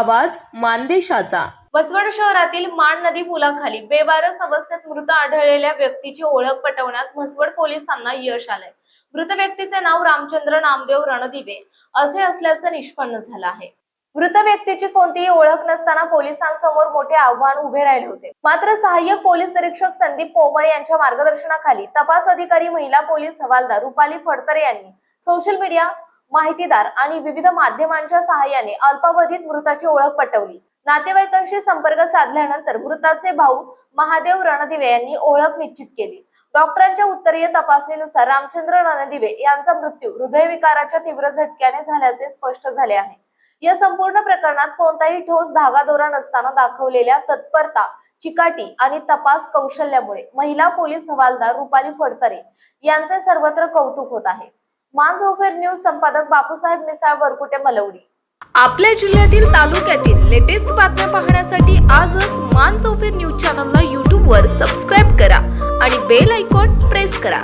आवाज मानदेशाचा। म्हसवड शहरातील मान नदी पुलाखाली बेवारस अवस्थेत मृत आढळलेल्या व्यक्तीची ओळख पटवण्यात म्हसवड पोलिसांना यश आलंय। मृत व्यक्तीचे नाव रामचंद्र नामदेव रणदिवे असे असल्याचं निष्पन्न झालं आहे। मृत व्यक्तीची कोणतीही ओळख नसताना पोलिसांसमोर मोठे आव्हान उभे राहिले होते। मात्र सहाय्यक पोलीस निरीक्षक संदीप पोमळे यांच्या मार्गदर्शनाखाली तपास अधिकारी, महिला पोलीस हवालदार रुपाली फडतरे यांनी सोशल मीडिया, माहितीदार आणि विविध माध्यमांच्या सहाय्याने अल्पावधीत मृताची ओळख पटवली। नातेवाईकांशी संपर्क साधल्यानंतर मृताचे भाऊ महादेव रणदिवे यांनी ओळख निश्चित केली। डॉक्टरांच्या उत्तरीय तपासणीनुसार रामचंद्र रणदिवे यांचा मृत्यू हृदयविकाराच्या तीव्र झटक्याने झाल्याचे स्पष्ट झाले आहे। या संपूर्ण प्रकरणात कोणताही ठोस धागादोरा नसताना दाखवलेल्या तत्परता, चिकाटी आणि तपास कौशल्यामुळे महिला पोलीस हवालदार रुपाली फडतरे यांचे सर्वत्र कौतुक होत आहे। मानजोफेर न्यूज संपादक बापूसाहेब मिसाळ, वरकुटे, मलवडी। आपल्या जिल्ह्यातील, तालुक्यातील लेटेस्ट बातम्या पाहण्यासाठी आजच मानजोफेर न्यूज चॅनलला YouTube वर सबस्क्राईब करा आणि बेल आयकॉन प्रेस करा।